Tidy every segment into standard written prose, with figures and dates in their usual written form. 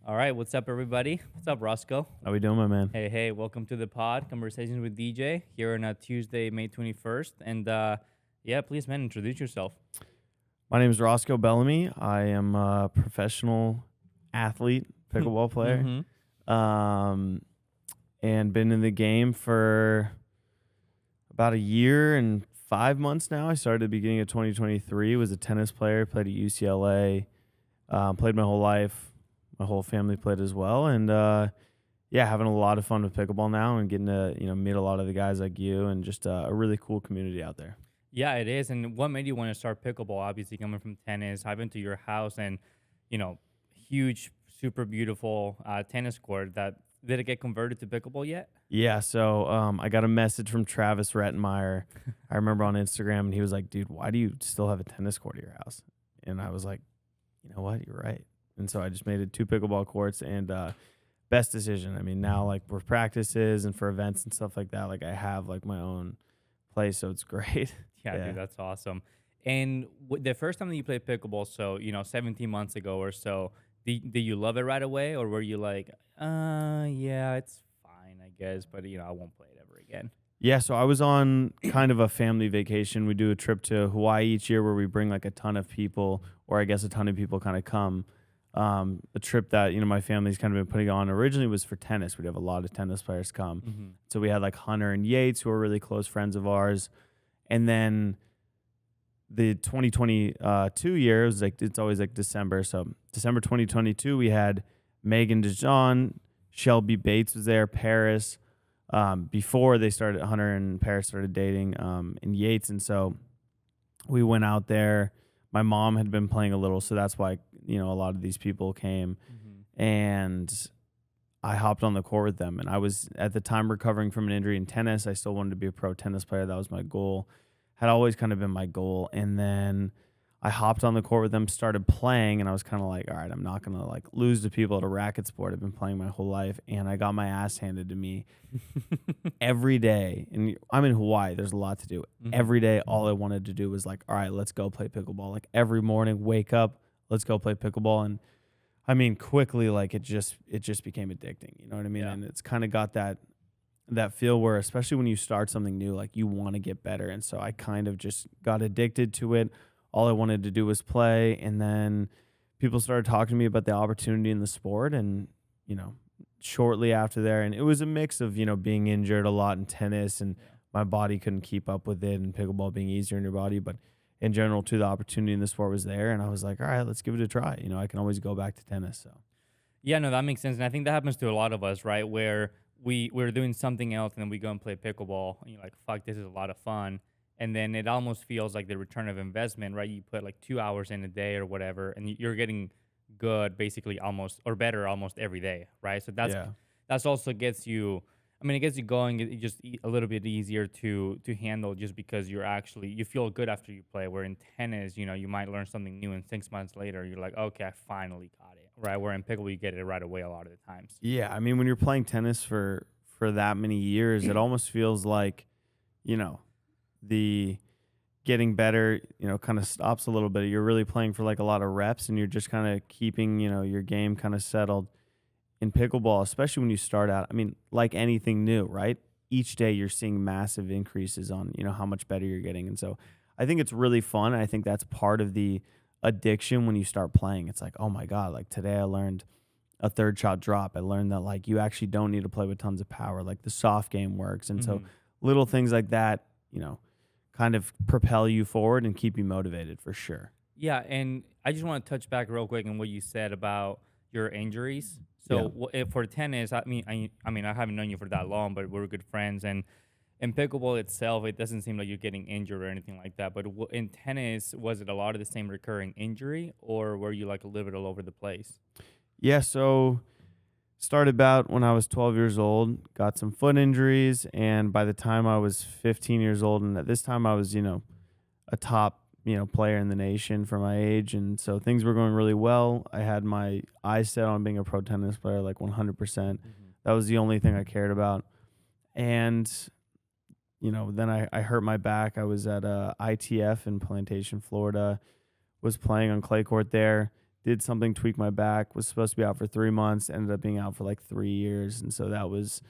All right, what's up, everybody? What's up, Roscoe? How we doing, my man? Hey, welcome to the pod, Conversations with DJ, here on a Tuesday, May 21st. And yeah, please, man, introduce yourself. My name is Roscoe Bellamy. I am a professional athlete, pickleball player, Mm-hmm. um, and been in the game for about a year and 5 months now. I started at the beginning of 2023. Was a tennis player, played at UCLA, played my whole life. My whole family played as well, and yeah, having a lot of fun with pickleball now, and getting to meet a lot of the guys like you, and just a really cool community out there. Yeah, it is. And what made you want to start pickleball? Obviously, coming from tennis, I've been to your house and, you know, huge, super beautiful tennis court. Did it get converted to pickleball yet? Yeah, so I got a message from Travis Rettenmeyer. I remember on Instagram, and he was like, "Dude, why do you still have a tennis court at your house?" And I was like, "You know what? You're right." And so I just made it 2 pickleball courts, and best decision. I mean, now like for practices and for events and stuff like that, like I have like my own place, so it's great. Yeah, Yeah. dude, that's awesome. And the first time that you played pickleball, so 17 months ago or so, did you love it right away, or were you like, yeah, it's fine, I guess, but I won't play it ever again? Yeah, so I was on kind of a family vacation. We do a trip to Hawaii each year where we bring like a ton of people, or I guess a ton of people kind of come. A trip that my family's kind of been putting on originally was for tennis. We'd have a lot of tennis players come. Mm-hmm. So we had like Hunter and Yates, who are really close friends of ours. And then the 2022 year, it was like it's always like December. So December 2022, we had Megan DeJohn, Shelby Bates was there, Paris. Before they started, Hunter and Paris started dating, and Yates, and so we went out there. My mom had been playing a little, so that's why a lot of these people came, Mm-hmm. and I hopped on the court with them. And I was at the time recovering from an injury in tennis. I still wanted to be a pro tennis player. That was my goal. Had always kind of been my goal. And then I hopped on the court with them, started playing, and I was kind of like, all right, I'm not gonna like lose to people at a racket sport. I've been playing my whole life, and I got my ass handed to me every day. And I'm in Hawaii. There's a lot to do. Mhm. Every day, all I wanted to do was like, all right, let's go play pickleball. Like every morning, wake up, let's go play pickleball. And I mean, quickly, like it just became addicting. You know what I mean? Yeah. And it's kind of got that feel where, especially when you start something new, like you want to get better. And so I kind of just got addicted to it. All I wanted to do was play. And then people started talking to me about the opportunity in the sport. And, shortly after there, and it was a mix of, being injured a lot in tennis, and my body couldn't keep up with it, and pickleball being easier in your body. But in general, too, the opportunity in the sport was there. And I was like, all right, let's give it a try. I can always go back to tennis. So. Yeah, no, that makes sense. And I think that happens to a lot of us, right? Where we're doing something else and then we go and play pickleball and you're like, fuck, this is a lot of fun. And then it almost feels like the return of investment, right? You put like 2 hours in a day or whatever, and you're getting good basically almost or better almost every day, right? So Yeah. that's also gets you. I mean, it gets you going. It just a little bit easier to handle just because you feel good after you play. Where in tennis, you might learn something new, and 6 months later, you're like, okay, I finally got it, right? Where in pickleball, you get it right away a lot of the times. Yeah, I mean, when you're playing tennis for that many years, it almost feels like, the getting better, kind of stops a little bit. You're really playing for like a lot of reps, and you're just kind of keeping, your game kind of settled. In pickleball, especially when you start out, I mean, like anything new, right? Each day you're seeing massive increases on, how much better you're getting. And so I think it's really fun. I think that's part of the addiction when you start playing. It's like, oh my God, like today I learned a third shot drop. I learned that like you actually don't need to play with tons of power. Like the soft game works. And so Mhm. little things like that, kind of propel you forward and keep you motivated for sure. Yeah, and I just want to touch back real quick on what you said about your injuries. Yeah. So for tennis, I mean, I haven't known you for that long, but we're good friends. And in pickleball itself, it doesn't seem like you're getting injured or anything like that. But in tennis, was it a lot of the same recurring injury, or were you like a little bit all over the place? Yeah, so started about when I was 12 years old, got some foot injuries, and by the time I was 15 years old, and at this time I was, a top, player in the nation for my age, and so things were going really well. I had my eyes set on being a pro tennis player, like 100%. Mm-hmm. That was the only thing I cared about. And, then I hurt my back. I was at ITF in Plantation, Florida, was playing on clay court there. did something, tweak my back, was supposed to be out for 3 months, ended up being out for like 3 years. And so that was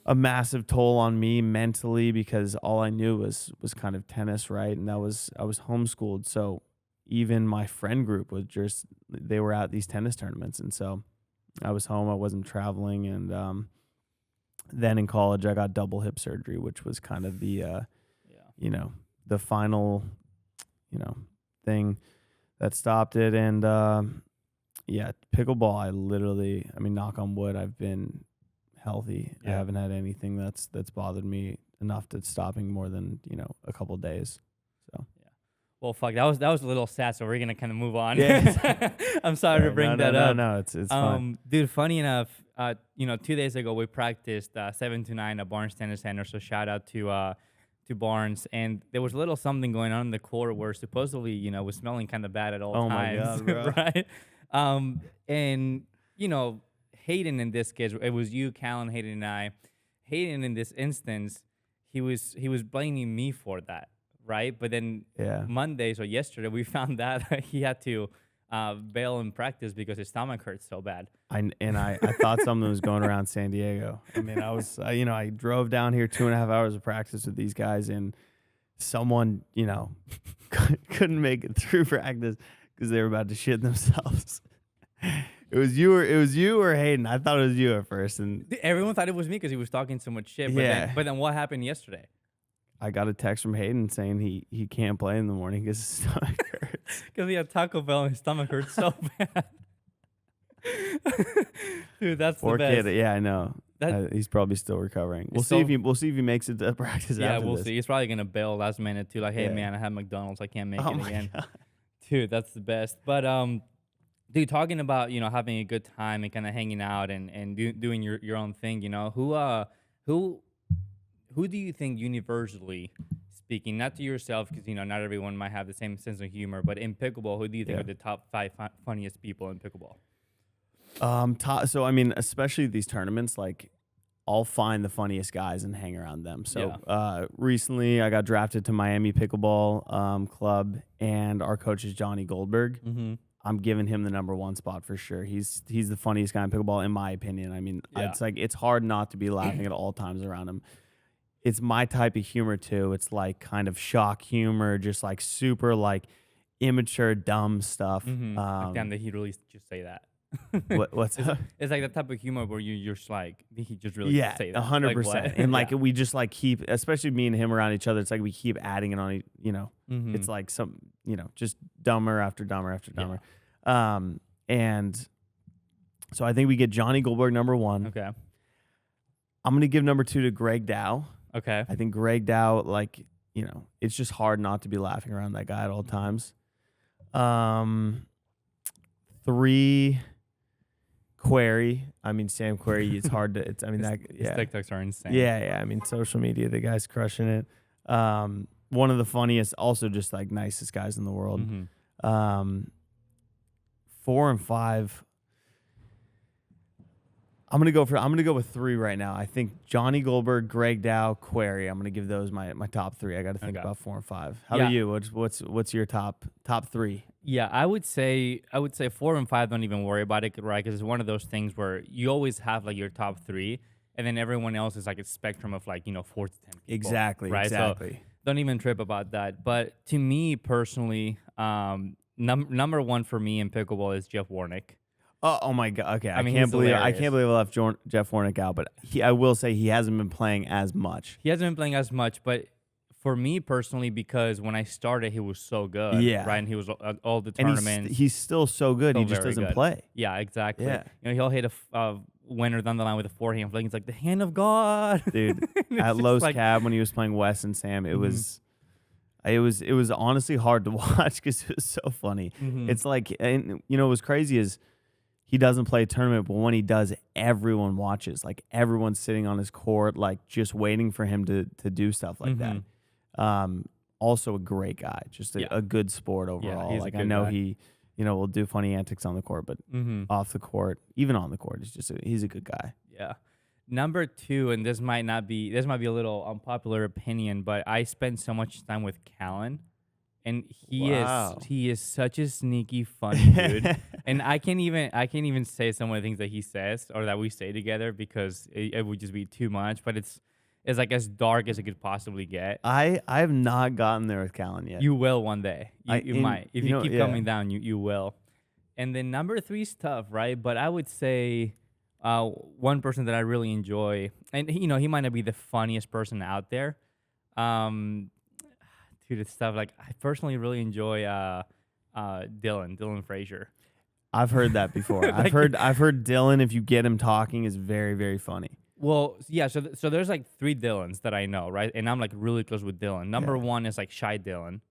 a massive toll on me mentally because all I knew was kind of tennis, right? And I was homeschooled. So even my friend group was just, they were at these tennis tournaments. And so I was home, I wasn't traveling. And then in college, I got double hip surgery, which was kind of the, you know, the final, you know, thing that stopped it. And yeah, pickleball, I mean, knock on wood, I've been healthy. I haven't had anything that's bothered me enough to stopping more than, you know, a couple of days. So Well, fuck, that was a little sad, so we're gonna kind of move on. Yeah. I'm sorry to bring that up. No, it's fine. Dude, funny enough, you know, 2 days ago we practiced 7 to 9 at Barnes Tennis Center. So shout out to Barnes, and there was a little something going on in the court where supposedly, you know, was smelling kind of bad at all times. Oh my God, bro. right? And you know, Hayden in this case, it was you, Callan, Hayden, and I. Hayden in this instance, he was blaming me for that, right? But then Monday, so yesterday, we found out he had to bail in practice because his stomach hurt so bad. I thought something was going around San Diego. I mean, you know, I drove down here 2.5 hours of practice with these guys, and someone, you know, couldn't make it through practice because they were about to shit themselves. It was you or Hayden. I thought it was you at first, and everyone thought it was me because he was talking so much shit. But then what happened yesterday? I got a text from Hayden saying he can't play in the morning because his stomach hurts. Because he had Taco Bell and his stomach hurts so bad. Dude, that's Poor the best. kid. Yeah, I know. He's probably still recovering. We'll see if he makes it to practice. Yeah, after we'll this. see. He's probably gonna bail last minute too. Like, hey man, I had McDonald's. I can't make it again. God. Dude, that's the best. But dude, talking about, you know, having a good time and kind of hanging out and doing your own thing, you know, who do you think, universally speaking, not to yourself, because, you know, not everyone might have the same sense of humor, but in pickleball, who do you think are the top 5 funniest people in pickleball? So I mean, especially these tournaments, like I'll find the funniest guys and hang around them. So recently I got drafted to Miami Pickleball Club, and our coach is Johnny Goldberg. Mm-hmm. I'm giving him the #1 spot for sure. He's the funniest guy in pickleball, in my opinion. I mean, it's hard not to be laughing at all times around him. It's my type of humor too. It's like kind of shock humor, just like super like immature, dumb stuff. Mm-hmm. Like, damn, did he really just say that? What's up? It's like the type of humor where you're just like, did he just really say that? 100%. And like we just like keep, especially me and him around each other. It's like we keep adding it on. You know, it's like some, you know, just dumber after dumber after dumber. And so I think we get Johnny Goldberg #1. Okay. I'm gonna give #2 to Greg Dow. Okay. I think Greg Dow, like, you know, it's just hard not to be laughing around that guy at all times. 3, Query. I mean, Sam Query. It's hard to. His TikToks are insane. Yeah. I mean, social media, the guy's crushing it. One of the funniest, also just like nicest guys in the world. 4 and 5. I'm gonna go with 3 right now. I think Johnny Goldberg, Greg Dow, Query. I'm gonna give those my top 3. I got to think about 4 and 5. How about you? What's your top 3? Yeah, I would say 4 and 5. Don't even worry about it, right? Because it's one of those things where you always have like your top 3, and then everyone else is like a spectrum of like, you know, 4 to 10 people. Exactly. Right. Exactly. So don't even trip about that. But to me personally, number 1 for me in pickleball is Jeff Warnick. Oh my God. Okay. I mean, I can't believe I left Jeff Warnick out, but I will say he hasn't been playing as much. But for me personally, because when I started, he was so good. Yeah. Right. And he was all the tournaments. And he's still so good. He just doesn't play. Yeah, exactly. Yeah. You know, he'll hit a winner down the line with a forehand flick. It's like the hand of God. Dude, at Lowe's Cab when he was playing Wes and Sam, it was honestly hard to watch because it was so funny. It's like, and you know, what's crazy is he doesn't play a tournament, but when he does, everyone watches. Like everyone's sitting on his court, like just waiting for him to do stuff like that. Also a great guy, just a good sport overall. He's like I know guy. he, you know, will do funny antics on the court, but off the court, even on the court, he's a good guy. Yeah. Number 2, and this might be a little unpopular opinion, but I spend so much time with Callan. and Wow. he is such a sneaky funny dude. And I can't even say some of the things that he says or that we say together because it would just be too much. But it's like as dark as it could possibly get. I have not gotten there with Callan yet. You will one day. You might. If you keep yeah. coming down, you will. And then number 3 is tough, right? But I would say one person that I really enjoy, and he might not be the funniest person out there. Dude, it's stuff like I personally really enjoy Dylan Frazier. I've heard that before. Like- I've heard Dylan, if you get him talking, is very, very funny. Well, yeah. So there's like 3 Dylans that I know, right? And I'm like really close with Dylan. Number 1 is like Shy Dylan.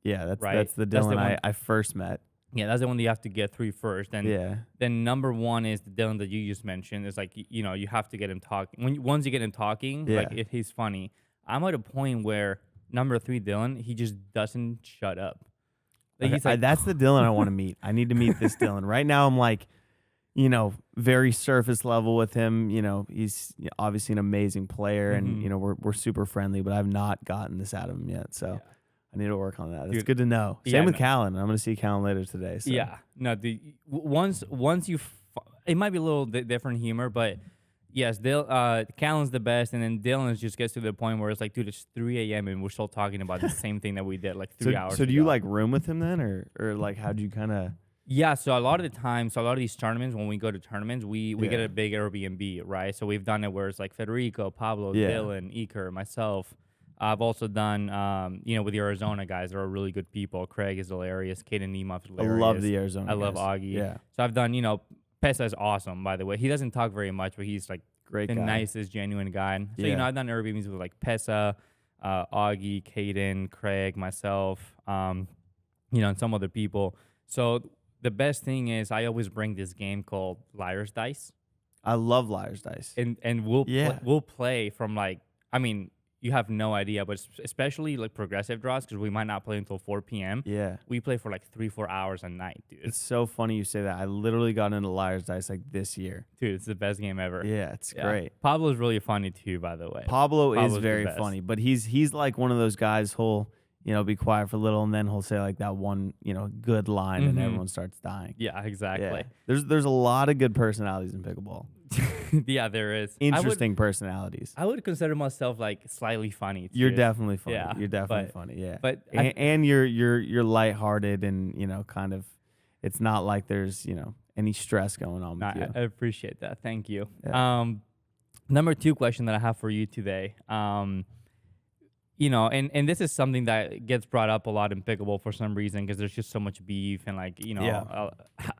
Yeah, that's Right. that's the That's the Dylan one- I first met. Yeah, that's the one that you have to get through first. And Yeah. then number 1 is the Dylan that you just mentioned. It's like you have to get him talking. Once you get him talking, Yeah. like if he's funny. I'm at a point where number 3 Dylan, he just doesn't shut up. Like, he's like, That's the Dylan I want to meet. I need to meet this Dylan. Right now, I'm like, very surface level with him. He's obviously an amazing player, and we're super friendly. But I've not gotten this out of him yet, so Yeah. I need to work on that. It's Dude, good to know. yeah, Same with no. Callan. I'm going to see Callan later today. So. yeah, no, once it might be a little different humor, but yes, Callan's the best, and then Dylan just gets to the point where it's like, dude, it's 3 a.m. and we're still talking about the same thing that we did like 3 hours. So do you ago. like room with him then, or like how'd you kind of? Yeah, so a lot of the times, a lot of these tournaments, when we go to tournaments, we get Yeah. a big Airbnb, right? So we've done it where it's like Federico, Pablo, Yeah. Dylan, Iker, myself. I've also done, with the Arizona guys. They're really good people. Craig is hilarious. Caden Nemov is I hilarious. love the Arizona. I love guys. Augie. Yeah, So I've done, Pesa is awesome, by the way. He doesn't talk very much, but he's like great the guy. nicest, genuine guy. And so, Yeah. I've done Airbnbs with like Pesa, Augie, Caden, Craig, myself, and some other people. So the best thing is I always bring this game called Liar's Dice. I love Liar's Dice. And we'll Yeah. we'll play from like, you have no idea, but especially like progressive draws because we might not play until 4 p.m. Yeah. We play for like 3-4 hours a night, dude. It's so funny you say that. I literally got into Liar's Dice like this year. Dude, it's the best game ever. Yeah, it's Yeah. great. Pablo's really funny too, by the way. Pablo is Pablo's the very best. funny, but he's like one of those guys who'll be quiet for a little and then he'll say like that one good line and Mhm. everyone starts dying. Yeah, exactly. Yeah. There's a lot of good personalities in pickleball. Yeah, there is. Interesting personalities. I would consider myself like slightly funny too. You're definitely funny. Yeah, You're definitely but- funny. Yeah. But And you're lighthearted and kind of it's not like there's any stress going on with you. I appreciate that. Thank you. Yeah. Number 2 question that I have for you today. And this is something that gets brought up a lot in pickleball for some reason because there's just so much beef and like Yeah.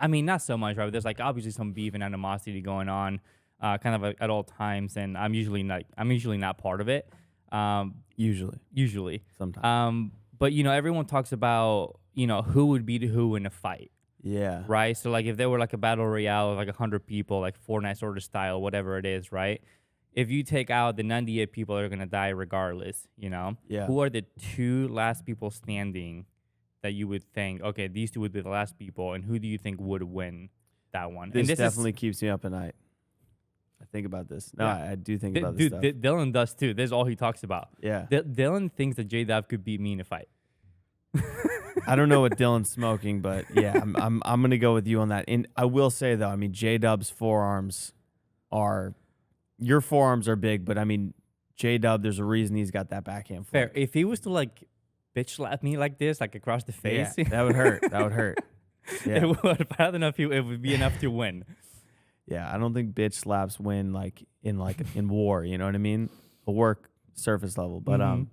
not so much, right? But there's like obviously some beef and animosity going on, kind of at all times, and I'm usually not part of it. Usually. Sometimes. But everyone talks about who would beat who in a fight. Yeah. Right, so like if there were like a battle royale of like 100 people, like Fortnite sort of style, whatever it is, right? If you take out the 98 people that are gonna die regardless, Yeah. who are the 2 last people standing that you would think, okay, these 2 would be the last people, and who do you think would win that one? This and definitely keeps me up at night. I think about this. No, Yeah. I do think about this stuff. Dylan does too. This is all he talks about. Yeah. Dylan thinks that J-Dub could beat me in a fight. I don't know what Dylan's smoking, but yeah, I'm gonna go with you on that. And I will say though, J-Dub's forearms are your forearms are big, but J-Dub, there's a reason he's got that backhand Fair. flick. If he was to like bitch slap me like this, like across the face, Yeah, that would hurt. That would hurt. Yeah. it would. But I don't know if it would be enough to win. Yeah, I don't think bitch slaps win in war, you know what I mean? A work surface level. But Mhm.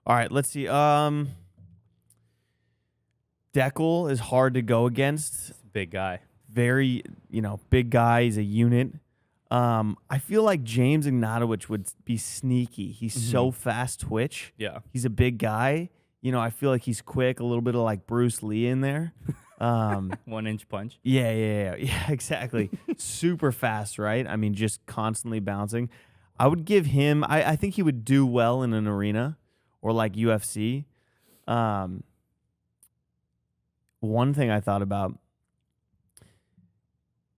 all right, let's see. Deckel is hard to go against. Big guy. Very, big guy. He's a unit. I feel like James Ignatowicz would be sneaky. He's so fast twitch. Yeah. He's a big guy. I feel like he's quick, a little bit of like Bruce Lee in there. 1-inch punch. Yeah, exactly. Super fast, right? Just constantly bouncing. I would give him, I think he would do well in an arena or like UFC. One thing I thought about,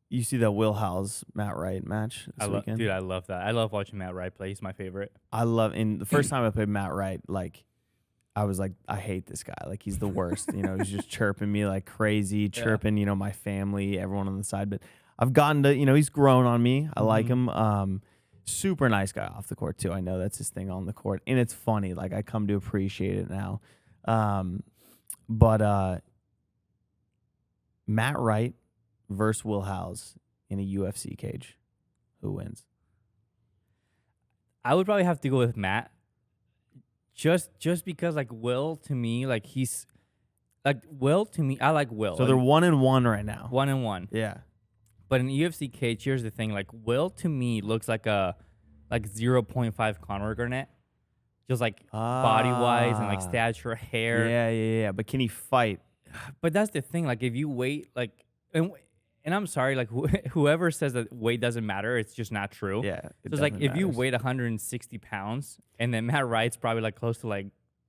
you see that Will Howes Matt Wright match this weekend? Dude, I love that. I love watching Matt Wright play. He's my favorite. And the first time I played Matt Wright, like, I was like, I hate this guy. Like, he's the worst. He's just chirping me like crazy, chirping, my family, everyone on the side. But I've gotten to, he's grown on me. I like him. Super nice guy off the court, too. I know that's his thing on the court. And it's funny. Like, I come to appreciate it now. But Matt Wright versus Will Howes in a UFC cage. Who wins? I would probably have to go with Matt. Just because, like, Will, to me, like, he's... Like, Will, to me, I like Will. So they're 1-1 right now. 1-1. Yeah. But in the UFC cage, here's the thing. Like, Will, to me, looks like a 0.5 Conor Garnett. Just, like, body-wise and, like, stature, hair. Yeah. But can he fight? But that's the thing. Like, if you wait, like... And I'm sorry, like, whoever says that weight doesn't matter, it's just not true. Yeah. So it's like, if you weigh 160 pounds, and then Matt Wright's probably, like, close to, like,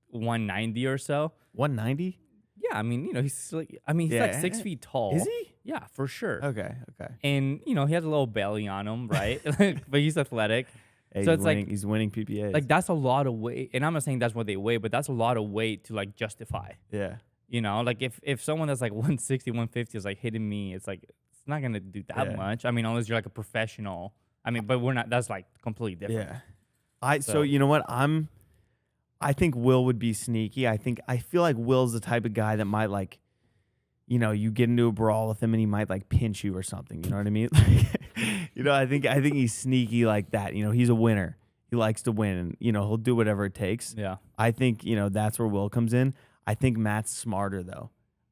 190 or so. 190? Yeah, I mean, he's like, he's like 6 feet tall. Is he? Yeah, for sure. Okay. And, he has a little belly on him, right? But he's athletic. Hey, so it's winning, like... He's winning PPAs. Like, that's a lot of weight. And I'm not saying that's what they weigh, but that's a lot of weight to, like, justify. Yeah. Like, if someone that's, like, 160, 150 is, like, hitting me, it's, like... It's not going to do that much. I mean, unless you're like a professional. I mean, but we're not. That's like completely different. Yeah. So you know what? I think Will would be sneaky. I feel like Will's the type of guy that might like, you get into a brawl with him and he might like pinch you or something. You know what I mean? I think he's sneaky like that. He's a winner. He likes to win and, he'll do whatever it takes. Yeah. I think, that's where Will comes in. I think Matt's smarter though.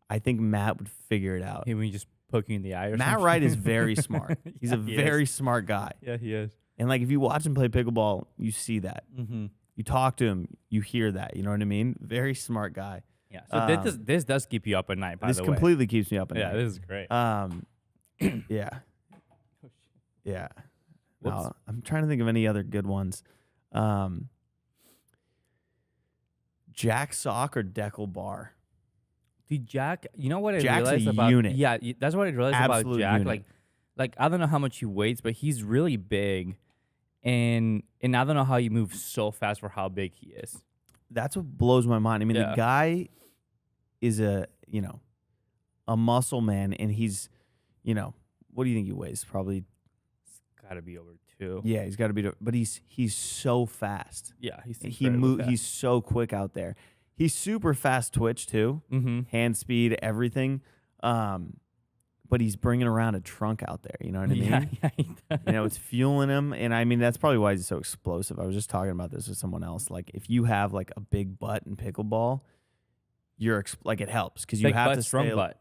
I think Matt would figure it out. He would just poke you in the eye or something. Matt Wright is very smart. He's a very smart guy. Yeah, he is. And like if you watch him play pickleball, you see that. Mm-hmm. You talk to him, you hear that. You know what I mean? Very smart guy. Yeah. So this does keep you up at night, by the way. This completely keeps me up at night. Yeah, this is great. Yeah. Yeah. No, I'm trying to think of any other good ones. Jack Sock or Deckle Bar? Dude, Jack, you know what I Jack's realized a about... unit. Yeah, that's what I realized Absolute about Jack. unit. Like I don't know how much he weighs, but he's really big. And I don't know how he moves so fast for how big he is. That's what blows my mind. I mean, the guy is a muscle man, and he's, what do you think he weighs? Probably... It's got to be over 2. Yeah, he's got to be... But he's so fast. Yeah, He's so quick out there. He's super fast twitch too, hand speed, everything. But he's bringing around a trunk out there. You know what I mean? Yeah, he does. It's fueling him, and I mean that's probably why he's so explosive. I was just talking about this with someone else. Like if you have like a big butt in pickleball, you're like it helps because you have to strong butt.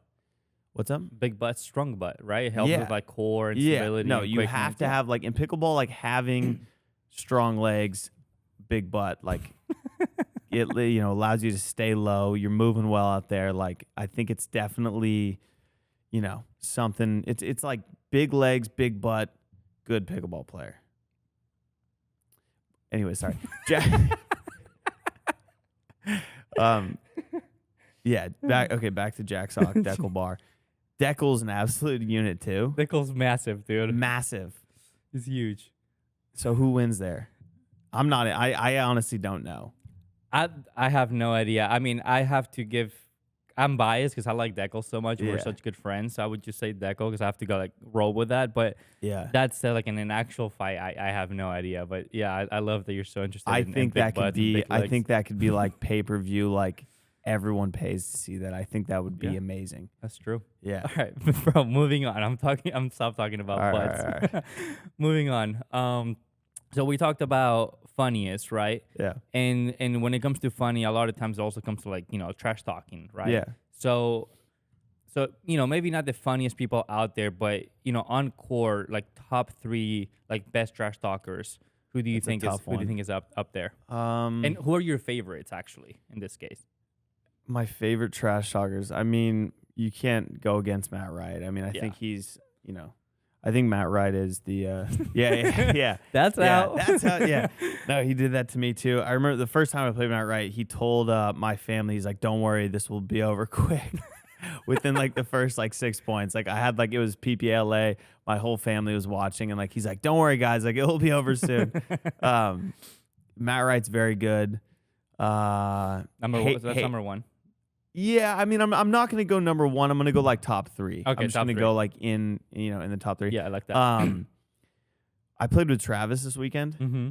What's up? Big butt, strong butt, right? It helps with like core and stability. No, and you have to have like in pickleball, like having strong legs, big butt, like. It allows you to stay low. You're moving well out there. Like I think it's definitely, something. It's like big legs, big butt, good pickleball player. Anyway, sorry. Back to Jack Sock, Deckle Bar. Deckle's an absolute unit too. Deckle's massive, dude. Massive. He's huge. So who wins there? I honestly don't know. I have no idea. I mean, I have to give... I'm biased because I like Deckle so much. We're such good friends. So I would just say Deckle because I have to go like roll with that. But that said, like in an actual fight, I have no idea. But yeah, I love that you're so interested. I think that could be like pay-per-view. Like everyone pays to see that. I think that would be amazing. That's true. Yeah. All right, bro. Moving on. I'm stop talking about butts. All right. Moving on. So we talked about funniest, right? Yeah. And when it comes to funny, a lot of times it also comes to like, trash talking, right? Yeah. So maybe not the funniest people out there, but on court, like top 3 like best trash talkers. Who do you think is up there? And who are your favorites actually in this case? My favorite trash talkers. I mean, you can't go against Matt Wright. I mean, I think he's, I think Matt Wright is the yeah. That's how. Yeah. No, he did that to me too. I remember the first time I played Matt Wright, he told my family, he's like, "Don't worry, this will be over quick." Within like the first like 6 points. Like I had it was PPLA, my whole family was watching, and like he's like, "Don't worry guys, like it will be over soon." Matt Wright's very good. So that's number one. Yeah, I mean, I'm not gonna go number one. I'm gonna go like top three. Okay, I'm just top gonna three. go like in the top three. Yeah, I like that. I played with Travis this weekend. Mm-hmm.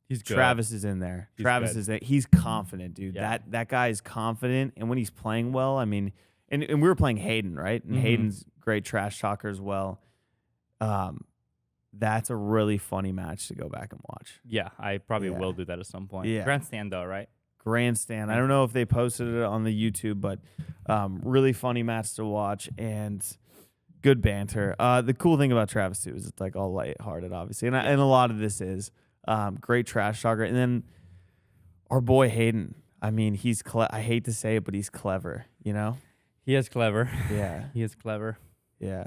He's good. Travis is in there. He's Is there. He's confident, dude. Yeah. That guy is confident, and when he's playing well, I mean, and we were playing Hayden, right? And Hayden's great trash talker as well. That's a really funny match to go back and watch. Yeah, I probably will do that at some point. Yeah. Grandstand though, right? Grandstand. I don't know if they posted it on the YouTube, but really funny match to watch and good banter. The cool thing about Travis too is it's like all lighthearted, obviously, and a lot of this is great trash talker. And then our boy Hayden. I mean, he's I hate to say it, but he's clever. You know, he is clever. Yeah, he is clever. Yeah.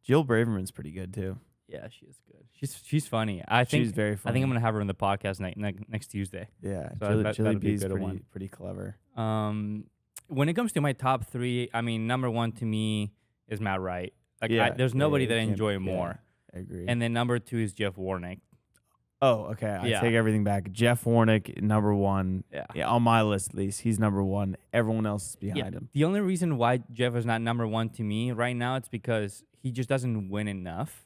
Jill Braverman's pretty good too. Yeah, she is good. She's funny. I think she's very funny. I think I'm gonna have her in the podcast next Tuesday. Yeah, so Jilly B's pretty clever. When it comes to my top three, I mean, number one to me is Matt Wright. Like, there's nobody that I enjoy more. I agree. And then number two is Jeff Warnick. Oh, okay. I take everything back. Jeff Warnick, number one. Yeah, on my list at least. He's number one. Everyone else is behind him. The only reason why Jeff is not number one to me right now, it's because he just doesn't win enough.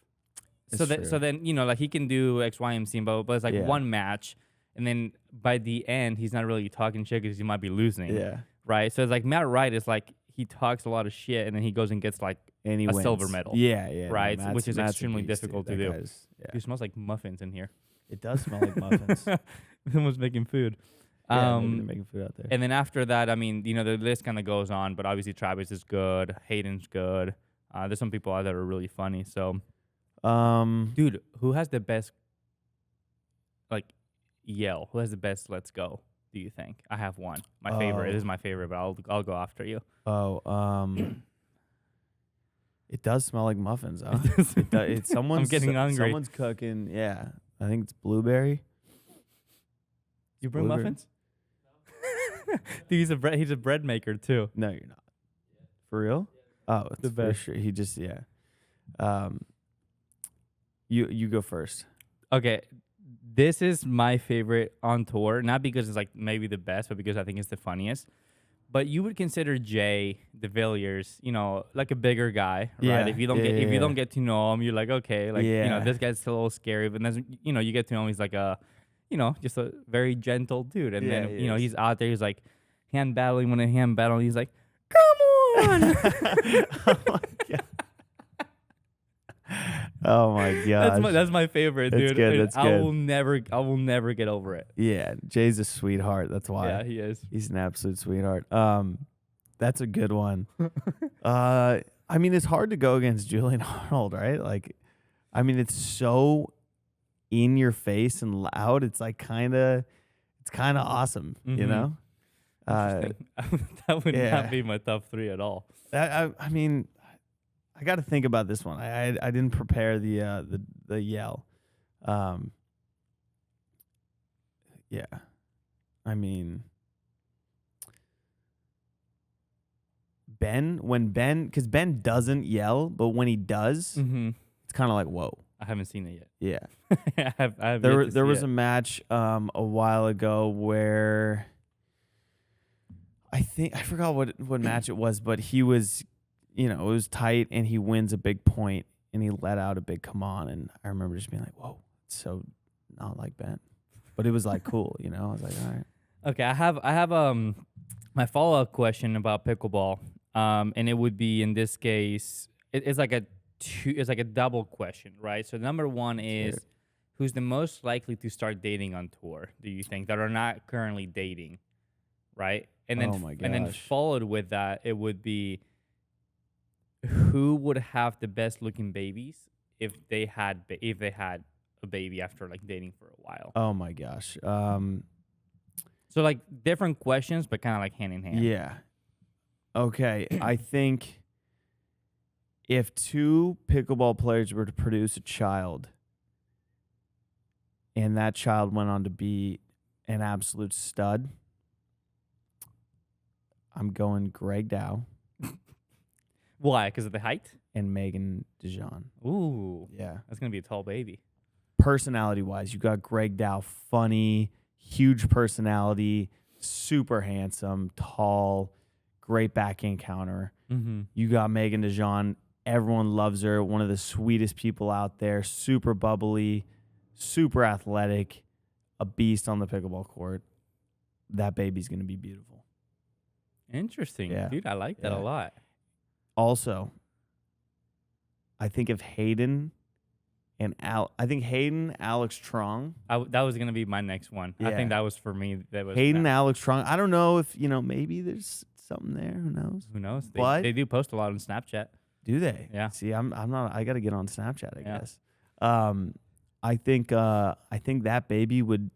So then, like he can do X, Y, and Z, but it's like one match, and then by the end, he's not really talking shit because he might be losing. Yeah. Right? So it's like Matt Wright is like, he talks a lot of shit, and then he goes and gets like a silver medal. Yeah. Right? No, which is extremely difficult to do. It smells like muffins in here. It does smell like muffins. Someone's making food. Yeah, maybe they're making food out there. And then after that, I mean, the list kind of goes on, but obviously Travis is good. Hayden's good. There's some people out there that are really funny. So, dude, who has the best, like, yell? Who has the best let's go, do you think? I have one. My favorite. It is my favorite, but I'll go after you. It does smell like muffins, huh? It's someone's, I'm getting hungry. Someone's cooking, yeah. I think it's blueberry. You bring muffins? Dude, he's a bread maker too. No, you're not. For real? Oh, it's the best. For sure. He just You go first. Okay. This is my favorite on tour, not because it's like maybe the best, but because I think it's the funniest. But you would consider Jay Devilliers, like a bigger guy, right? If you don't get to know him, you're like, okay, like this guy's a little scary, but then you get to know him, he's like a just a very gentle dude. And then he's out there, he's like hand battling. When a hand battle, he's like, come on. Oh my god. That's my favorite, dude. That's good. I will never get over it. Yeah, Jay's a sweetheart. That's why. Yeah, he is. He's an absolute sweetheart. That's a good one. I mean, it's hard to go against Julian Arnold, right? Like, I mean, it's so in your face and loud. It's like kind of awesome, you know? That would not be my top three at all. I mean, I got to think about this one. I didn't prepare the yell. Yeah. I mean, because Ben doesn't yell, but when he does, it's kind of like, whoa. I haven't seen it yet. Yeah. There was a match a while ago where I forgot what match it was, but he was, it was tight and he wins a big point and he let out a big come on. And I remember just being like, whoa, it's so not like Ben. But it was like cool, I was like, all right. Okay, I have my follow-up question about pickleball. And it would be, in this case, it's like a double question, right? So number one is, who's the most likely to start dating on tour, do you think, that are not currently dating, right? And then and then followed with that, it would be, who would have the best looking babies if they had a baby after like dating for a while? Oh my gosh. So like different questions, but kind of like hand in hand. Yeah. Okay. I think if two pickleball players were to produce a child and that child went on to be an absolute stud, I'm going Greg Dow. Why? Because of the height? And Megan Dijon. Ooh. Yeah. That's going to be a tall baby. personality-wise, you got Greg Dow, funny, huge personality, super handsome, tall, great backhand counter. Mm-hmm. You got Megan DeJean. Everyone loves her. One of the sweetest people out there. Super bubbly, super athletic, a beast on the pickleball court. That baby's going to be beautiful. Interesting. Yeah. Dude, I like that a lot. Also, I think if Hayden and Alex Trong. That was going to be my next one. I think that was for me. That was Hayden, Alex Trong. I don't know if, maybe there's something there. Who knows? Who knows? But they do post a lot on Snapchat. Do they? Yeah. See, I'm not. I got to get on Snapchat, I guess. I think that baby would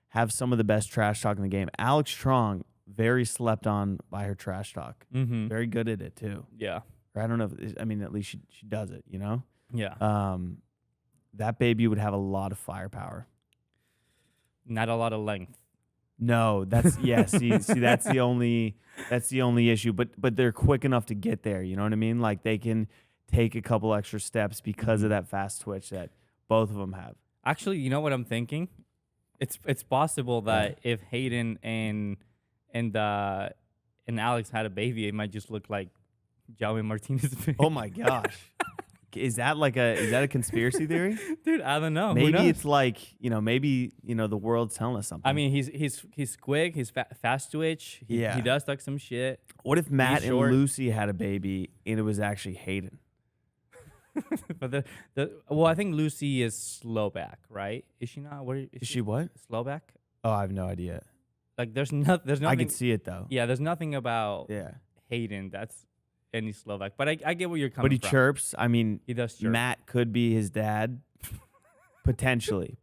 have some of the best trash talk in the game. Alex Trong, very slept on by her trash talk. Mm-hmm. Very good at it too. Yeah. Or I don't know. At least she does it. Yeah. That baby would have a lot of firepower. Not a lot of length. No, that's See, that's the only issue. But they're quick enough to get there. You know what I mean? Like they can take a couple extra steps because of that fast twitch that both of them have. Actually, you know what I'm thinking? It's possible that if Hayden and Alex had a baby, it might just look like Jaume Martinez. Oh my gosh. Is that a conspiracy theory? Dude, I don't know. Maybe it's like, the world's telling us something. I mean, he's quick, he's fast twitch. He does like some shit. What if Matt and Lucy had a baby and it was actually Hayden? But I think Lucy is slow back, right? Is she not? Is she what? Slow back? Oh, I have no idea. Like there's nothing. I can see it though. Yeah, there's nothing about Hayden that's any Slovak, but I get where you're coming from. But he chirps. I mean, he does chirp. Matt could be his dad. Potentially.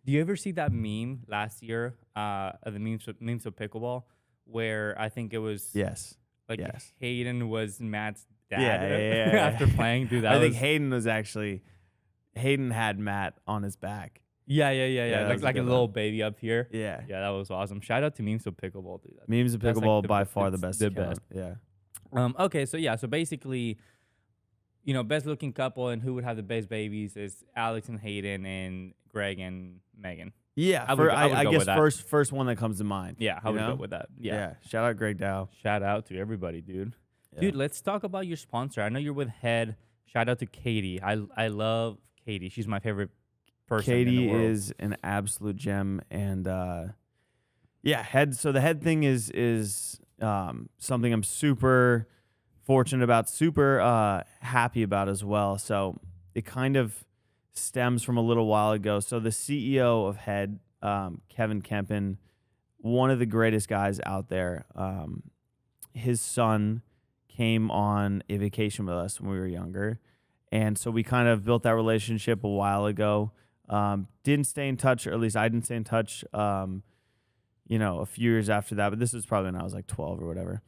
Do you ever see that meme last year, the memes of pickleball, where I think it was Hayden was Matt's dad after playing through that? I think Hayden had Matt on his back. Yeah. Like a little baby up here. Yeah. Yeah, that was awesome. Shout out to memes of pickleball, dude. Memes of pickleball by far the best. The best. Yeah. Okay, so basically, best looking couple and who would have the best babies is Alex and Hayden and Greg and Megan. Yeah, I guess first one that comes to mind. Yeah, I would go with that. Yeah. Shout out Greg Dow. Shout out to everybody, dude. Yeah. Dude, let's talk about your sponsor. I know you're with Head. Shout out to Katie. I love Katie. She's my favorite person in the world. Katie is an absolute gem, and Head. So the Head thing is something I'm super fortunate about, super happy about as well. So it kind of stems from a little while ago. So the CEO of Head, Kevin Kempen, one of the greatest guys out there. His son came on a vacation with us when we were younger. And so we kind of built that relationship a while ago. Didn't stay in touch, or at least I didn't stay in touch, a few years after that. But this was probably when I was like 12 or whatever.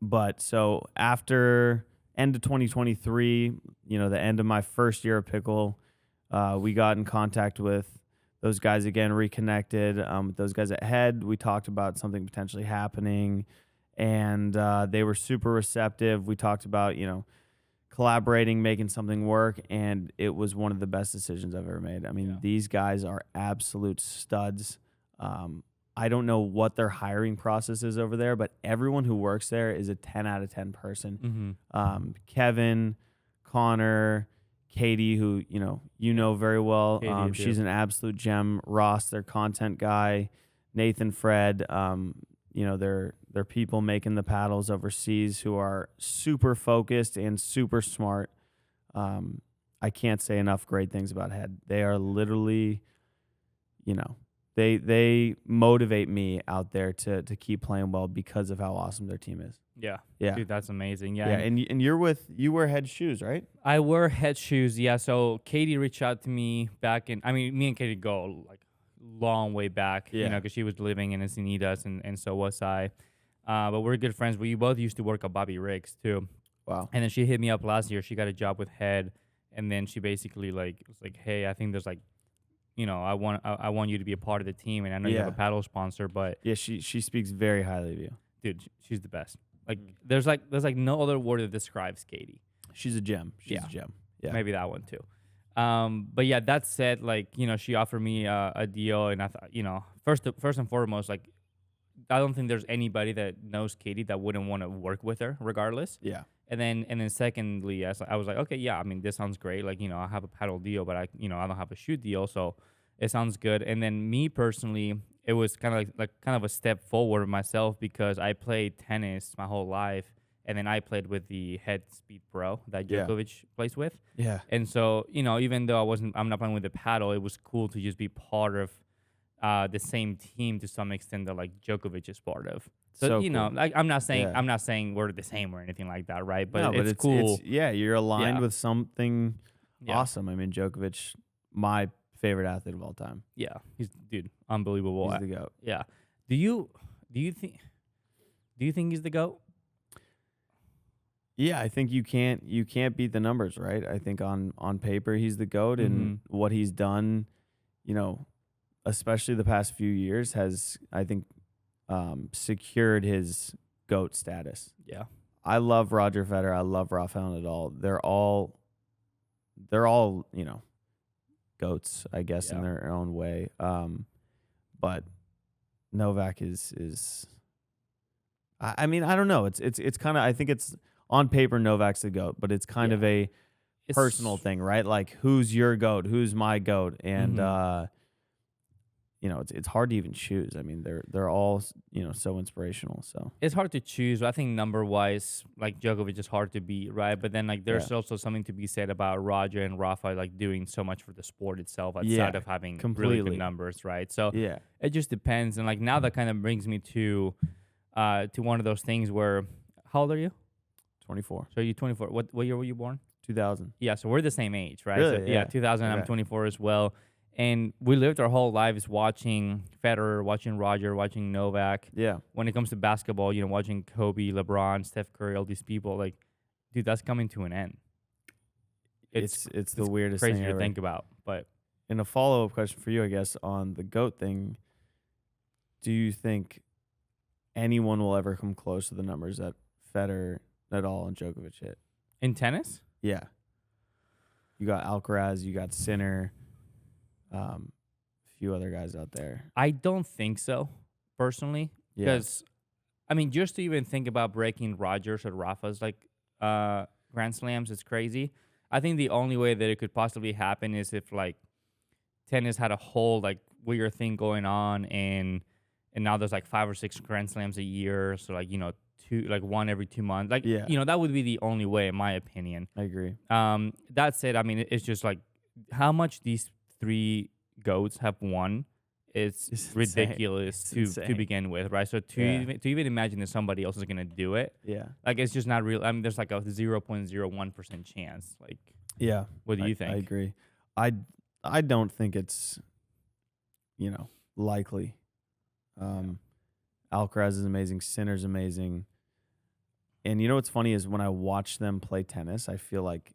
But so after end of 2023, the end of my first year of pickle, we got in contact with those guys again, reconnected with those guys at Head. We talked about something potentially happening, and they were super receptive. We talked about, collaborating, making something work, and it was one of the best decisions I've ever made. I mean, these guys are absolute studs. I don't know what their hiring process is over there, but everyone who works there is a 10 out of 10 person. Mm-hmm. Kevin, Connor, Katie, who you know very well. She's an absolute gem. Ross, their content guy. Nathan, Fred. They're people making the paddles overseas who are super focused and super smart. I can't say enough great things about Head. They are literally, they motivate me out there to keep playing well because of how awesome their team is. Yeah. Yeah. Dude, that's amazing. Yeah. And you wear Head shoes, right? I wear Head shoes. Yeah. So Katie reached out to me back me and Katie go like long way back, because she was living in Encinitas and so was I. But we're good friends. We both used to work at Bobby Riggs too. Wow. And then she hit me up last year. She got a job with Head. And then she basically was like, hey, I think there's I want you to be a part of the team. And I know you have a paddle sponsor, but yeah, she speaks very highly of you. Dude, she's the best. Like there's no other word that describes Katie. She's a gem. She's a gem. Yeah. Maybe that one too. But yeah, that said, like, she offered me a deal, and I thought, first and foremost, like, I don't think there's anybody that knows Katie that wouldn't want to work with her, regardless. Yeah. And then secondly, I was like, okay, yeah, I mean, this sounds great. Like, I have a paddle deal, but I don't have a shoe deal, so it sounds good. And then me personally, it was kind of like kind of a step forward myself because I played tennis my whole life, and then I played with the Head Speed Pro that Yeah. Djokovic plays with. Yeah. And so, even though I'm not playing with the paddle, it was cool to just be part of the same team to some extent that like Djokovic is part of. So, Cool. like I'm not saying Yeah. I'm not saying we're the same or anything like that, right? But No, but it's cool. you're aligned Yeah. with something Yeah. awesome. I mean, Djokovic, my favorite athlete of all time. Yeah, he's unbelievable. He's the GOAT. Yeah. Do you think he's the GOAT? Yeah, I think you can't beat the numbers, right? I think on paper he's the GOAT, and what he's done, especially the past few years, has, I think, secured his GOAT status. Yeah. I love Roger Federer. I love Rafael Nadal. They're all GOATs, I guess, in their own way. But Novak is. I mean, I don't know. It's kind of, I think it's on paper Novak's the GOAT, but it's kind of a personal thing, right? Like, who's your GOAT? Who's my GOAT? And it's hard to even choose. I mean, they're all so inspirational. So it's hard to choose. I think number wise, like Djokovic is hard to beat, right? But then like there's also something to be said about Roger and Rafa like doing so much for the sport itself outside of having really good numbers, right? So it just depends. And like now that kind of brings me to one of those things where, how old are you? 24. So you're 24. What year were you born? 2000. Yeah, so we're the same age, right? Really? So, yeah, 2000. Okay. I'm 24 as well. And we lived our whole lives watching Federer, watching Roger, watching Novak. Yeah. When it comes to basketball, watching Kobe, LeBron, Steph Curry, all these people, like, dude, that's coming to an end. It's the weirdest crazy thing to ever. think about. But in a follow-up question for you, I guess, on the GOAT thing, do you think anyone will ever come close to the numbers that Federer, Nadal, and Djokovic hit? In tennis? Yeah. You got Alcaraz, you got Sinner, a few other guys out there. I don't think so, personally. Because, I mean, just to even think about breaking Rogers or Rafa's, like, Grand Slams, it's crazy. I think the only way that it could possibly happen is if, like, tennis had a whole, like, weird thing going on, and now there's, like, 5 or 6 Grand Slams a year, so, like, one every 2 months. Like, that would be the only way, in my opinion. I agree. That said, I mean, it's just, like, how much these 3 GOATs have won is ridiculous to begin with, right? So to even imagine that somebody else is going to do it, like, it's just not real. I mean, there's, like, a 0.01% chance. Like, what do you think? I agree. I don't think it's, likely. Alcaraz is amazing. Sinner's amazing. And what's funny is when I watch them play tennis, I feel like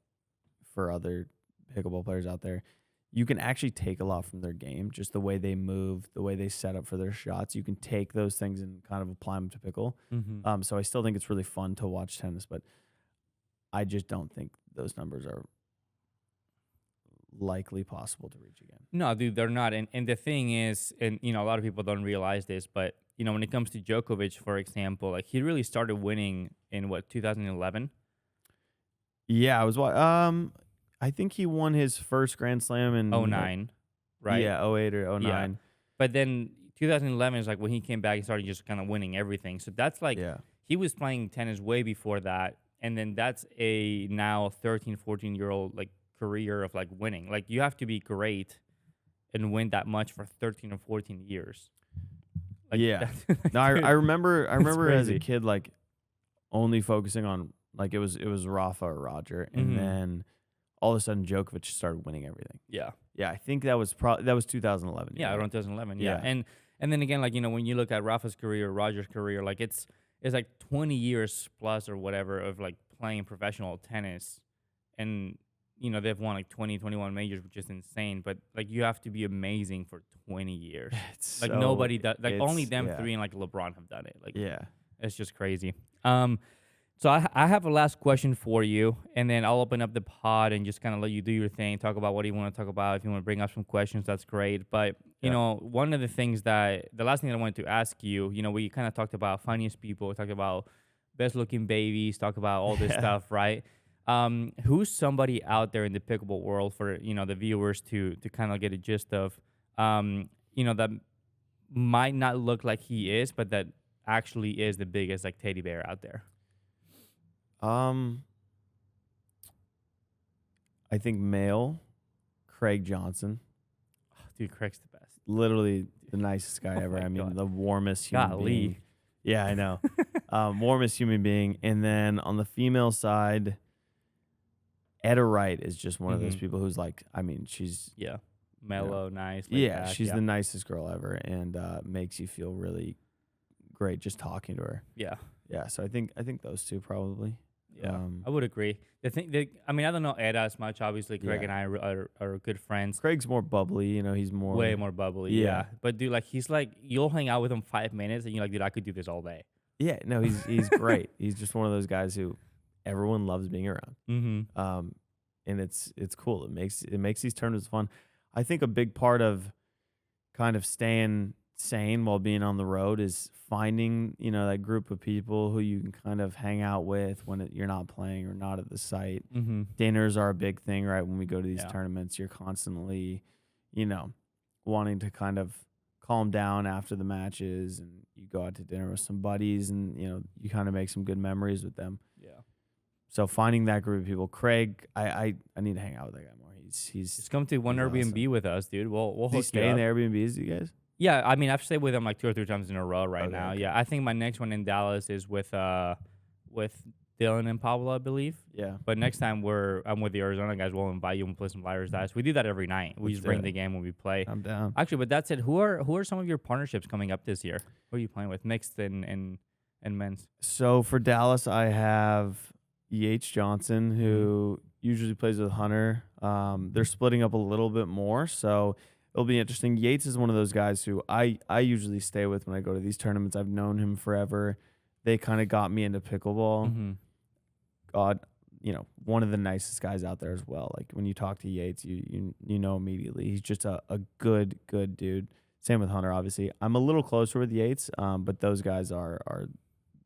for other pickleball players out there, you can actually take a lot from their game, just the way they move, the way they set up for their shots. You can take those things and kind of apply them to pickle. So I still think it's really fun to watch tennis, but I just don't think those numbers are likely possible to reach again. No, dude, they're not. And the thing is, and a lot of people don't realize this, but when it comes to Djokovic, for example, like, he really started winning in 2011. Yeah, I think he won his first Grand Slam in 09, right? Yeah, 08 or 09. Yeah. But then 2011 is like when he came back and started just kind of winning everything. So that's like, he was playing tennis way before that. And then that's a now 13, 14-year-old like career of like winning. Like, you have to be great and win that much for 13 or 14 years. Like, no, I remember as a kid, like, only focusing on, like, it was Rafa or Roger, and then all of a sudden Djokovic started winning everything. Yeah, I think that was 2011. Yeah, around 2011. Yeah, and then again, like, when you look at Rafa's career, Roger's career, like, it's like 20 years plus or whatever of like playing professional tennis, and they've won like 20, 21 majors, which is insane. But like, you have to be amazing for 20 years. It's like, nobody does. Like, only them 3 and like LeBron have done it. Like, it's just crazy. So I have a last question for you, and then I'll open up the pod and just kind of let you do your thing, talk about what you want to talk about. If you want to bring up some questions, that's great. But you Yeah. know, one of the things that the last thing that I wanted to ask you, you know, we kind of talked about funniest people, talked about best looking babies, talk about all this Yeah. stuff, right? Who's somebody out there in the pickleball world for the viewers to kind of get a gist of, that might not look like he is, but that actually is the biggest like teddy bear out there. Um, I think male, Craig Johnson, Dude, Craig's the best. literally the nicest guy Oh ever. my I mean, God. the warmest human Golly. being. Yeah, I know. Warmest human being. And then on the female side, Etta Wright is just one of those Mhm. people who's like, I mean, she's Yeah. Mellow, nice. laid yeah, back, she's yeah. the nicest girl ever, and makes you feel really great just talking to her. Yeah. Yeah, so I think those two probably. Yeah. I would agree. I mean, I don't know Eda as much. Obviously, Craig Yeah. and I are good friends. Craig's more bubbly, he's more Way more bubbly. Yeah. Yeah. But dude, like he's like you'll hang out with him 5 minutes and you're like, dude, I could do this all day. Yeah, no, he's great. He's just one of those guys who everyone loves being around. Mm-hmm. And it's cool. It makes these tournaments fun. I think a big part of kind of staying sane while being on the road is finding, that group of people who you can kind of hang out with when you're not playing or not at the site. Mm-hmm. Dinners are a big thing, right? When we go to these Yeah. tournaments, you're constantly, wanting to kind of calm down after the matches, and you go out to dinner with some buddies, and you kind of make some good memories with them. Yeah. So finding that group of people, Craig, I need to hang out with that guy more. He's Just come to one he's Airbnb awesome. with us, dude. We'll Does he hook you stay in up. the Airbnbs, you guys? Yeah, I mean, I've stayed with him like 2 or 3 times in a row right Okay, now. okay. Yeah, I think my next one in Dallas is with Dylan and Pablo, I believe. Yeah. But next time I'm with the Arizona guys, we'll invite you and play some Liars Dice. We do that every night. We Let's just do bring it. the game when we play. I'm down. Actually, but that said, who are some of your partnerships coming up this year? Who are you playing with, mixed and men's? So for Dallas, I have Yates Johnson, who usually plays with Hunter. They're splitting up a little bit more, so it'll be interesting. Yates is one of those guys who I usually stay with when I go to these tournaments. I've known him forever. They kind of got me into pickleball. Mm-hmm. God, one of the nicest guys out there as well. Like when you talk to Yates, you know immediately. He's just a good dude. Same with Hunter, obviously. I'm a little closer with Yates, but those guys are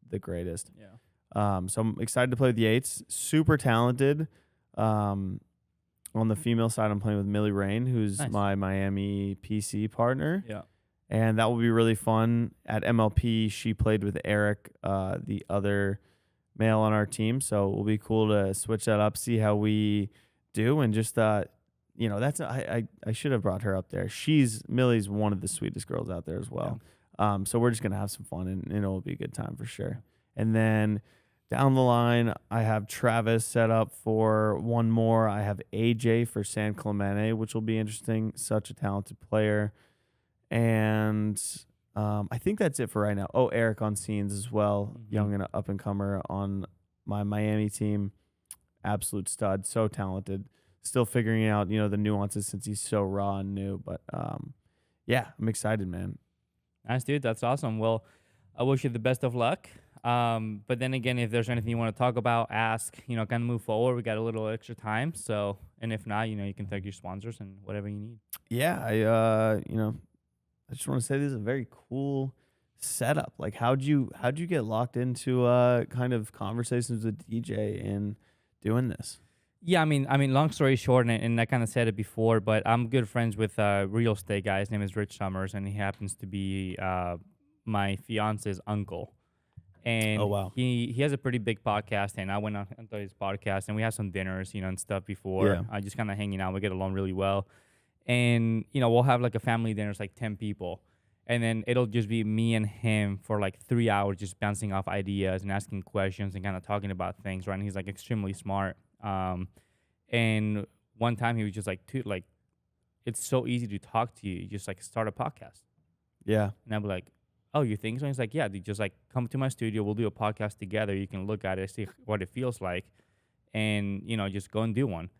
the greatest. Yeah. So I'm excited to play with Yates. Super talented. On the female side, I'm playing with Millie Rain, who's Nice. my Miami PC partner. Yeah. And that will be really fun. At MLP, she played with Eric, the other male on our team. So it will be cool to switch that up, see how we do. And just, that's I should have brought her up there. Millie's one of the sweetest girls out there as well. So we're just going to have some fun, and it'll be a good time for sure. And then down the line, I have Travis set up for one more. I have AJ for San Clemente, which will be interesting. Such a talented player. And I think that's it for right now. Oh, Eric on scenes as well. Mhm. Young and up and comer on my Miami team. Absolute stud. So talented. Still figuring out, the nuances since he's so raw and new. But yeah, I'm excited, man. Nice, dude. That's awesome. Well, I wish you the best of luck. But then again, if there's anything you want to talk about, ask, kind of move forward. We got a little extra time. So, and if not, you can thank your sponsors and whatever you need. Yeah, I just want to say this is a very cool setup. Like, how'd you get locked into kind of conversations with DJ and doing this? Yeah, I mean, long story short, and I kind of said it before, but I'm good friends with a real estate guy. His name is Rich Summers, and he happens to be my fiance's uncle. And Oh, wow. he has a pretty big podcast, and I went on to his podcast, and we had some dinners, and stuff before. Yeah. I just kind of hanging out. We get along really well. And, we'll have like a family dinner, it's like 10 people. And then it'll just be me and him for like 3 hours, just bouncing off ideas and asking questions and kind of talking about things, right? And he's like extremely smart. And one time he was just like, dude, like, it's so easy to talk to you. You just like start a podcast. Yeah. And I'd be like, oh, you think so? He's like, yeah, dude, just like come to my studio. We'll do a podcast together. You can look at it, see what it feels like, and, just go and do one.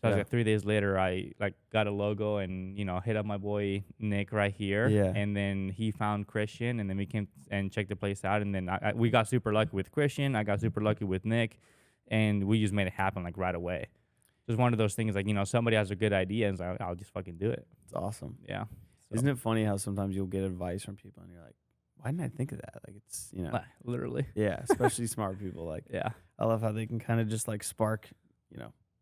So I was like 3 days later, I like got a logo and hit up my boy Nick right here, Yeah. and then he found Christian, and then we came and checked the place out, and then we got super lucky with Christian. I got super lucky with Nick, and we just made it happen like right away. Just one of those things like somebody has a good idea and it's like, I'll just fucking do it. It's awesome. Yeah. So. Isn't it funny how sometimes you'll get advice from people and you're like, why didn't I think of that? Like it's literally. Yeah, especially smart people. Like yeah, I love how they can kind of just like spark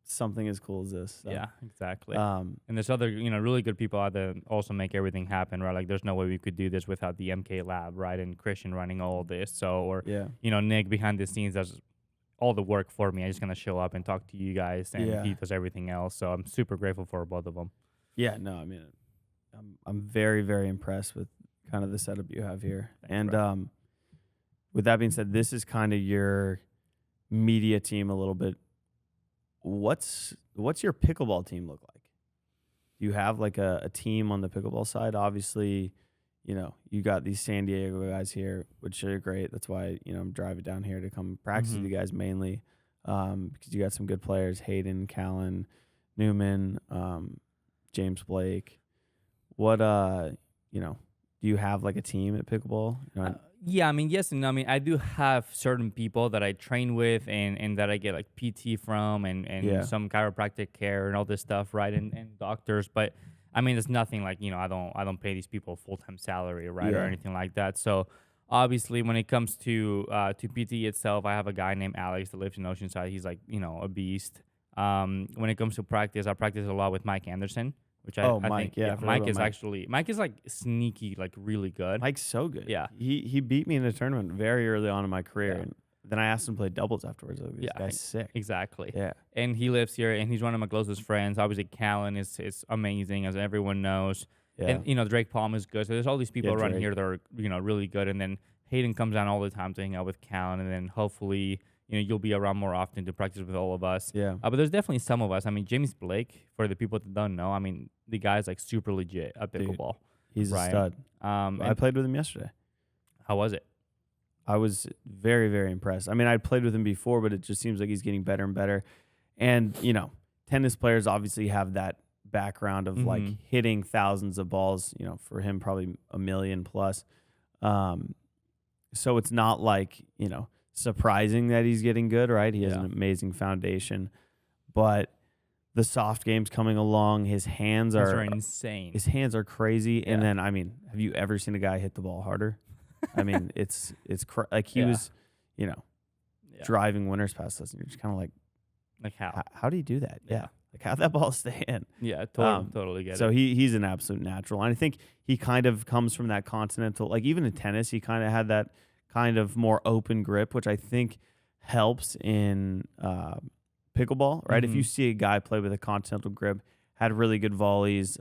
something as cool as this. So. Yeah, exactly. And there's other, really good people out there that also make everything happen, right? Like there's no way we could do this without the MK lab, right? And Christian running all this. So, or, Nick behind the scenes does all the work for me. I'm just going to show up and talk to you guys, and he does everything else. So I'm super grateful for both of them. Yeah, no, I mean, I'm very, very impressed with kind of the setup you have here. Thanks, and with that being said, this is kind of your media team a little bit. What's your pickleball team look like? Do you have like a team on the pickleball side? Obviously, you got these San Diego guys here, which are great. That's why, I'm driving down here to come practice with you guys mainly, because you got some good players, Hayden, Callan, Newman, James Blake. What, do you have like a team at pickleball? Yeah, I mean, yes and no. I mean, I do have certain people that I train with and that I get like PT from and some chiropractic care and all this stuff, right? And doctors. But I mean, it's nothing like, I don't pay these people a full-time salary, right? Or anything like that. So obviously when it comes to PT itself, I have a guy named Alex that lives in Oceanside. He's like, a beast. When it comes to practice, I practice a lot with Mike Anderson. Which I Mike, think, Mike is like sneaky, like really good. Mike's so good. Yeah. He beat me in a tournament very early on in my career. Yeah. And then I asked him to play doubles afterwards. Like, this guy's sick. Exactly. Yeah. And he lives here, and he's one of my closest friends. Obviously, Callan is amazing, as everyone knows. Yeah. And, Drake Palm is good. So there's all these people around here that are, really good. And then Hayden comes down all the time to hang out with Callan, and then hopefully you'll be around more often to practice with all of us. Yeah. But there's definitely some of us. I mean, James Blake, for the people that don't know, I mean, the guy's like super legit at pickleball. He's a stud. I played with him yesterday. How was it? I was very, very impressed. I mean, I'd played with him before, but it just seems like he's getting better and better. And, tennis players obviously have that background of like hitting thousands of balls, for him probably 1 million plus. So it's not like, surprising that he's getting good, right? He has an amazing foundation, but the soft game's coming along. His hands are insane. His hands are crazy. Yeah. And then, I mean, have you ever seen a guy hit the ball harder? I mean, it's like he was, driving winners past us, and you're just kind of like how do you do that? Yeah. Like how'd that ball stay in? Yeah, totally get it. So he's an absolute natural. And I think he kind of comes from that continental, like even in tennis, he kind of had that kind of more open grip, which I think helps in pickleball, right? If you see a guy play with a continental grip, had really good volleys,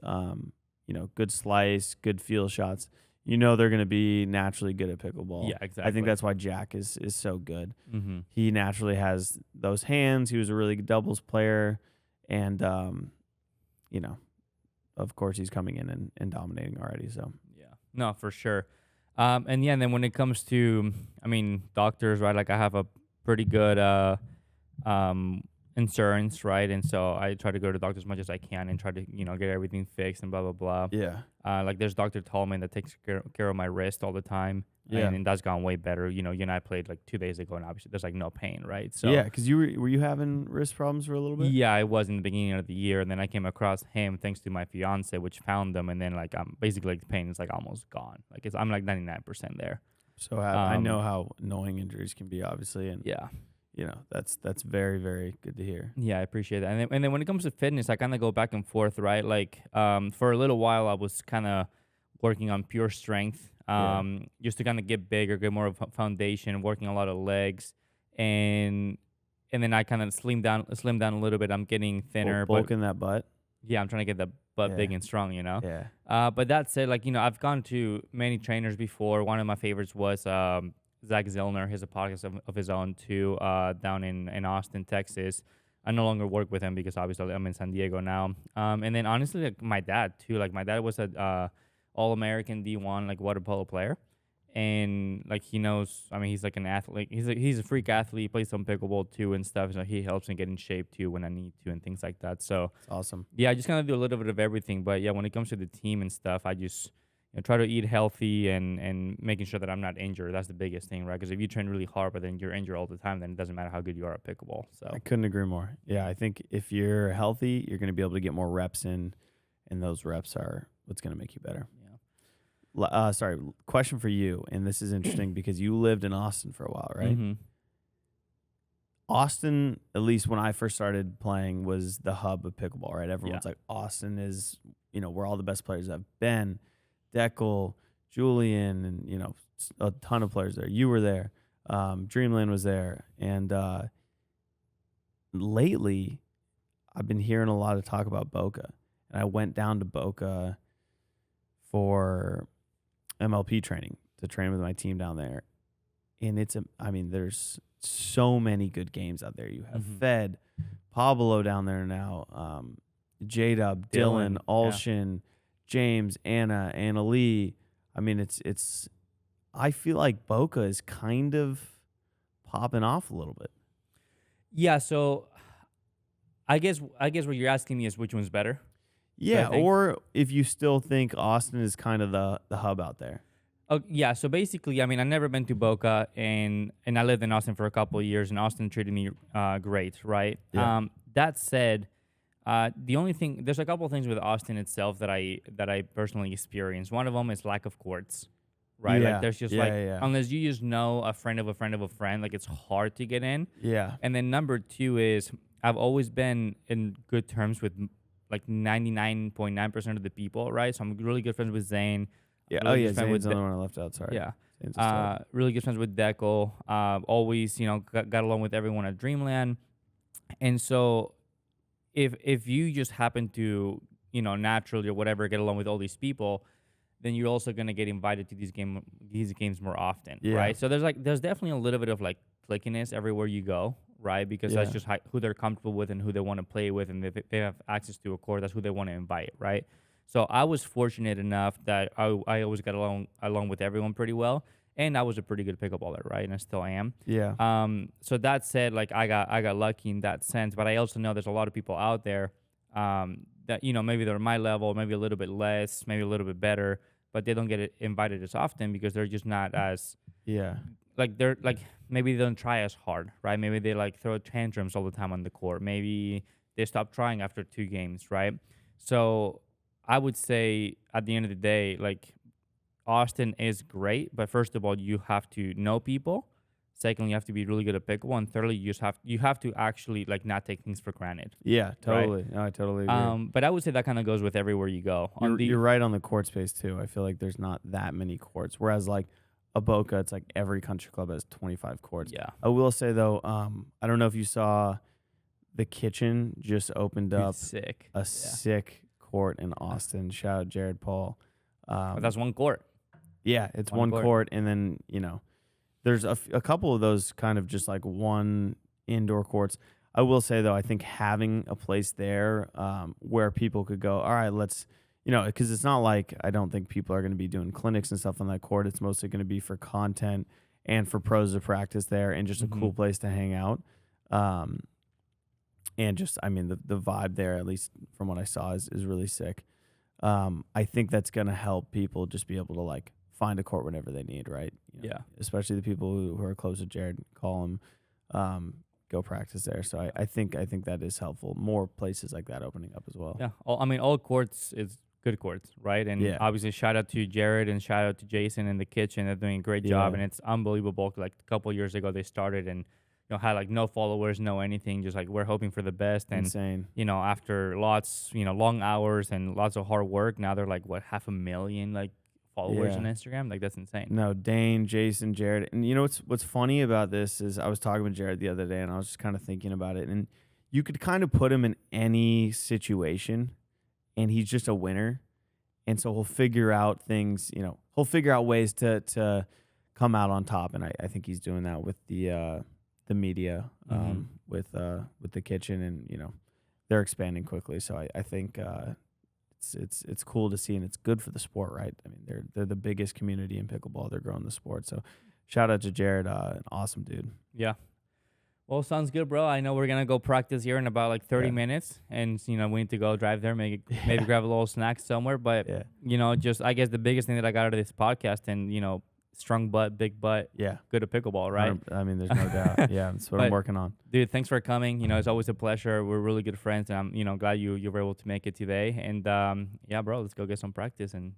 good slice, good feel shots, they're going to be naturally good at pickleball. Yeah, exactly. I think that's why Jack is so good. He naturally has those hands. He was a really good doubles player. And, of course, he's coming in and dominating already. So, yeah, no, for sure. And then when it comes to, I mean, doctors, right? Like I have a pretty good insurance, right? And so I try to go to doctors as much as I can and try to, get everything fixed and blah, blah, blah. Yeah. Like there's Dr. Tallman that takes care of my wrist all the time. Yeah. And that's gone way better. You and I played like 2 days ago, and obviously there's like no pain, right? So yeah, because were you having wrist problems for a little bit? Yeah, I was in the beginning of the year, and then I came across him thanks to my fiance, which found them, and then like I'm basically like the pain is like almost gone. Like I'm like 99% there. So I know how annoying injuries can be, obviously, and yeah, that's very, very good to hear. Yeah, I appreciate that. And then when it comes to fitness, I kind of go back and forth, right? Like for a little while, I was kind of working on pure strength. Just to kind of get bigger, get more of a foundation, working a lot of legs, and then I kind of slim down a little bit. I'm getting thinner, bulking that butt. Yeah, I'm trying to get the butt big and strong, Yeah. But that said, like I've gone to many trainers before. One of my favorites was Zach Zillner. He has a podcast of his own too, down in Austin, Texas. I no longer work with him because obviously I'm in San Diego now. And then honestly, like my dad too. Like my dad was a All-American D1 like water polo player, and like he knows. I mean, he's like an athlete. He's a freak athlete. He plays some pickleball too and stuff. So he helps me get in shape too when I need to and things like that. So It's awesome. yeah, I just kind of do a little bit of everything. But yeah, when it comes to the team and stuff, I just try to eat healthy and making sure that I'm not injured. That's the biggest thing, right? Because if you train really hard, but then you're injured all the time, then it doesn't matter how good you are at pickleball. So I couldn't agree more. Yeah, I think if you're healthy, you're going to be able to get more reps in, and those reps are what's going to make you better. yeah. Sorry, question for you, and this is interesting because you lived in Austin for a while, right? Mm-hmm. Austin, at least when I first started playing, was the hub of pickleball, right? Everyone's Yeah. like, Austin is, where all the best players have been. Deckel, Julian, and, a ton of players there. You were there. Dreamland was there. And lately, I've been hearing a lot of talk about Boca. And I went down to Boca for MLP training to train with my team down there. And there's so many good games out there. You have Fed, Pablo down there now, J-Dub, Dylan, Alshin, James, Anna Lee. I mean, it's. I feel like Boca is kind of popping off a little bit. Yeah. So I guess what you're asking me is which one's better. Yeah, or if you still think Austin is kind of the hub out there. Oh yeah. So basically, I mean, I've never been to Boca, and I lived in Austin for a couple of years, and Austin treated me great, right? Yeah. That said, the only thing, there's a couple of things with Austin itself that I personally experienced. One of them is lack of courts, right? Yeah. Like there's just unless you just know a friend of a friend of a friend, like it's hard to get in. Yeah. And then number two is I've always been in good terms with like 99.9% of the people, right? So I'm really good friends with Zane. Yeah. Really Zane's the only one I left out. Sorry. Yeah. Really good friends with Deckel. Always, got along with everyone at Dreamland. And so if you just happen to, naturally or whatever, get along with all these people, then you're also going to get invited to these games more often, right? So there's definitely a little bit of like clickiness everywhere you go, right? Because that's just who they're comfortable with and who they want to play with, and if they have access to a court, that's who they want to invite, right? So I was fortunate enough that I always got along with everyone pretty well, and I was a pretty good pickleballer, right? And I still am. Yeah. So that said, like I got lucky in that sense, but I also know there's a lot of people out there that maybe they're my level, maybe a little bit less, maybe a little bit better, but they don't get invited as often because they're just not as they're like maybe they don't try as hard, right? Maybe they like throw tantrums all the time on the court. Maybe they stop trying after 2 games, right? So I would say at the end of the day, like Austin is great, but first of all, you have to know people. Secondly, you have to be really good at pickleball, and thirdly, you have to actually like not take things for granted. Yeah, totally. Right? No, I totally agree. But I would say that kind of goes with everywhere you go. You're right on the court space too. I feel like there's not that many courts, whereas like a Boca, it's like every country club has 25 courts. Yeah. I will say though, I don't know if you saw, the Kitchen just opened up sick court in Austin. Shout out Jared Paul. But that's one court. Yeah, it's one court, and then there's a couple of those kind of just like one indoor courts. I will say though, I think having a place there where people could go, all right, let's, because it's not like I don't think people are going to be doing clinics and stuff on that court. It's mostly going to be for content and for pros to practice there, and just a cool place to hang out. And just, I mean, the vibe there, at least from what I saw, is really sick. I think that's going to help people just be able to like find a court whenever they need, right? Yeah. Especially the people who are close to Jared, call him, go practice there. So I think that is helpful. More places like that opening up as well. Yeah. All courts is good courts, right? And obviously shout out to Jared and shout out to Jason in the kitchen. They're doing a great job, and it's unbelievable. Like a couple of years ago they started and had like no followers, no anything, just like we're hoping for the best. And insane. After lots, long hours and lots of hard work, now they're like what, 500,000 like followers on Instagram. Like that's insane. No, Dane, Jason, Jared. And what's funny about this is I was talking with Jared the other day, and I was just kind of thinking about it, and you could kind of put him in any situation and he's just a winner. And so he'll figure out things, he'll figure out ways to come out on top. And I think he's doing that with the media, with the kitchen, and they're expanding quickly. So I think it's cool to see, and it's good for the sport, right? I mean, they're the biggest community in pickleball. They're growing the sport. So shout out to Jared, an awesome dude. Yeah. Well, sounds good, bro. I know we're gonna go practice here in about like 30 minutes, and we need to go drive there, maybe grab a little snack somewhere. But just I guess the biggest thing that I got out of this podcast, and strong butt, big butt, good at pickleball, right? I mean, there's no doubt. Yeah, that's what I'm working on. Dude, thanks for coming. It's always a pleasure. We're really good friends, and I'm glad you were able to make it today. And bro, let's go get some practice, and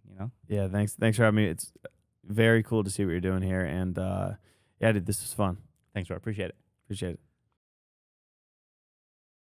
Yeah, thanks for having me. It's very cool to see what you're doing here, and dude, this was fun. Thanks, bro. Appreciate it. Appreciate it.